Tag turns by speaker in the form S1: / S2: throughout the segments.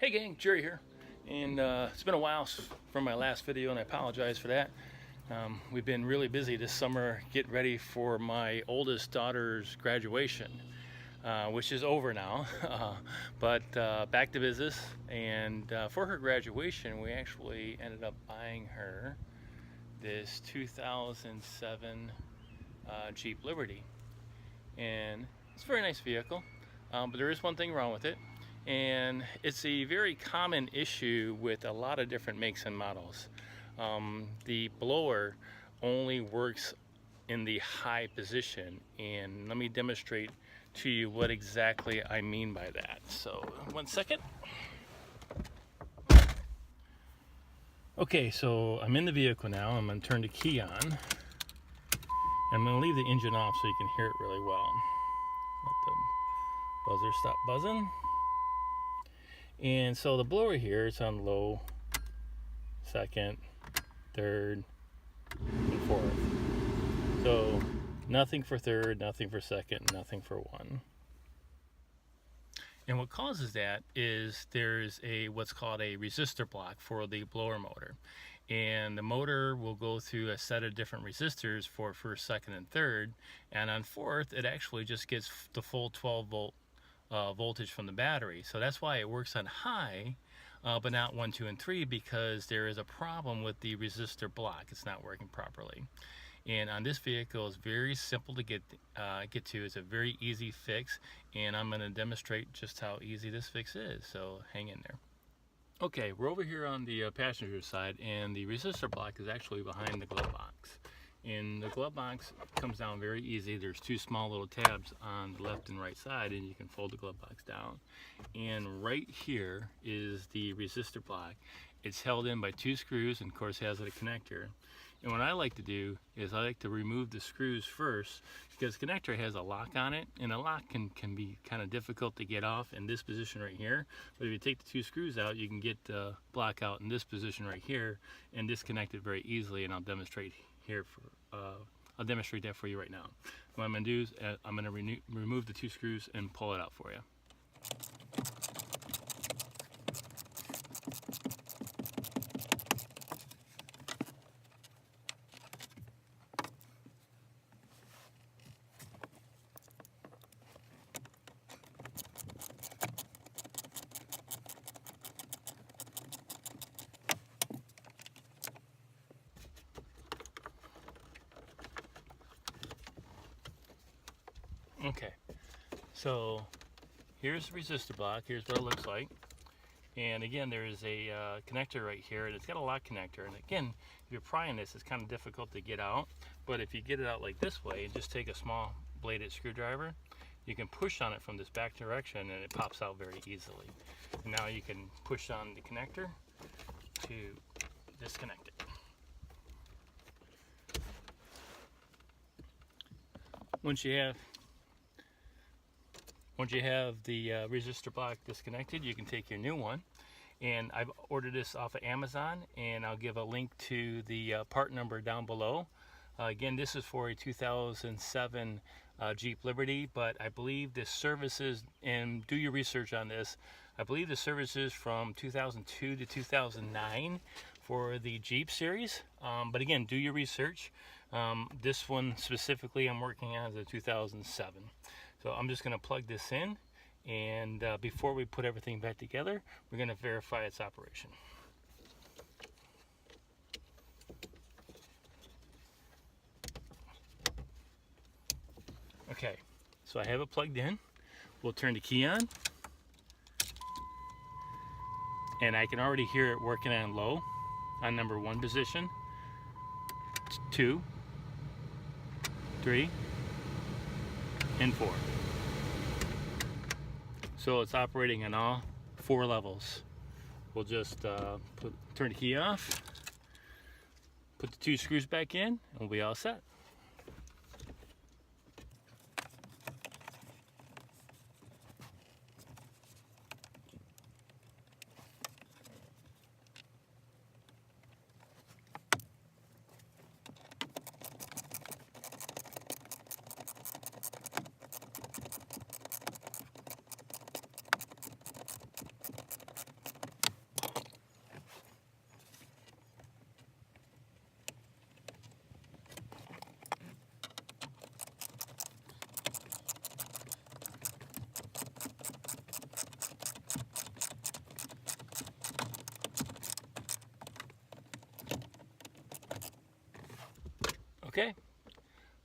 S1: Hey gang, Jerry here, and it's been a while from my last video, and I apologize for that. We've been really busy this summer getting ready for my oldest daughter's graduation, which is over now, but back to business. And for her graduation, we actually ended up buying her this 2007 Jeep Liberty, and it's a very nice vehicle, but there is one thing wrong with it. And it's a very common issue with a lot of different makes and models. The blower only works in the high position, and let me demonstrate to you what exactly I mean by that. So 1 second. Okay, so I'm in the vehicle now. I'm going to turn the key on. I'm going to leave the engine off so you can hear it really well. Let the buzzer stop buzzing. And so the blower here is on low, second, third, and fourth. So nothing for third, nothing for second, nothing for one. And what causes that is there's what's called a resistor block for the blower motor. And the motor will go through a set of different resistors for first, second, and third. And on fourth, it actually just gets the full 12 volt voltage from the battery. So that's why it works on high, but not 1, 2, and 3, because there is a problem with the resistor block. It's not working properly. And on this vehicle, it's very simple to get to. It's a very easy fix, and I'm going to demonstrate just how easy this fix is. So hang in there. Okay, we're over here on the passenger side, and the resistor block is actually behind the glove box. And the glove box comes down very easy. There's two small little tabs on the left and right side, and you can fold the glove box down. And right here is the resistor block. It's held in by 2 screws, and of course has a connector. And what I like to do is I like to remove the screws first, because the connector has a lock on it, and a lock can be kind of difficult to get off in this position right here. But if you take the 2 screws out, you can get the block out in this position right here and disconnect it very easily, and I'll demonstrate here I'll demonstrate that for you right now. What I'm going to do is I'm going to remove the 2 screws and pull it out for you. Okay, so here's the resistor block. Here's what it looks like. And again, there is a connector right here, and it's got a lock connector. And again, if you're prying this, it's kind of difficult to get out. But if you get it out like this way, and just take a small bladed screwdriver, you can push on it from this back direction, and it pops out very easily. And now you can push on the connector to disconnect it. Once you have the resistor block disconnected, you can take your new one. And I've ordered this off of Amazon, and I'll give a link to the part number down below. Again, this is for a 2007 Jeep Liberty, but I believe this services, and do your research on this, I believe the services from 2002 to 2009 for the Jeep series. But again, do your research. This one specifically I'm working on is a 2007. So I'm just going to plug this in, and before we put everything back together, we're going to verify its operation. Okay, so I have it plugged in. We'll turn the key on, and I can already hear it working on low on number 1 position, 2, 3, and 4. So it's operating on all 4 levels. We'll just turn the key off, put the 2 screws back in, and we'll be all set.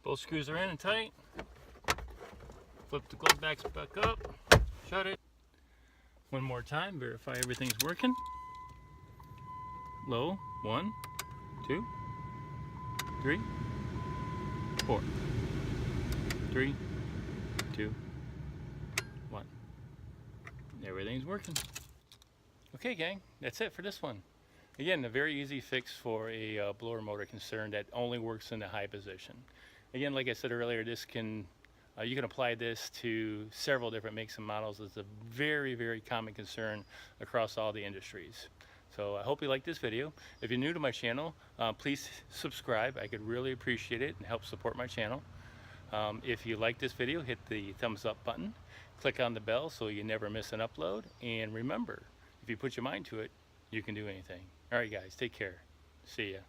S1: Both screws are in and tight. Flip the glove backs back up. Shut it. One more time, verify everything's working. Low, 1, 2, 3, 4. 3, 2, 1. Everything's working. Okay gang, that's it for this one. Again, a very easy fix for a blower motor concern that only works in the high position. Again, like I said earlier, this can you can apply this to several different makes and models. It's a very, very common concern across all the industries. So I hope you like this video. If you're new to my channel, please subscribe. I could really appreciate it and help support my channel. If you like this video, hit the thumbs up button. Click on the bell so you never miss an upload. And remember, if you put your mind to it, you can do anything. All right, guys, take care. See ya.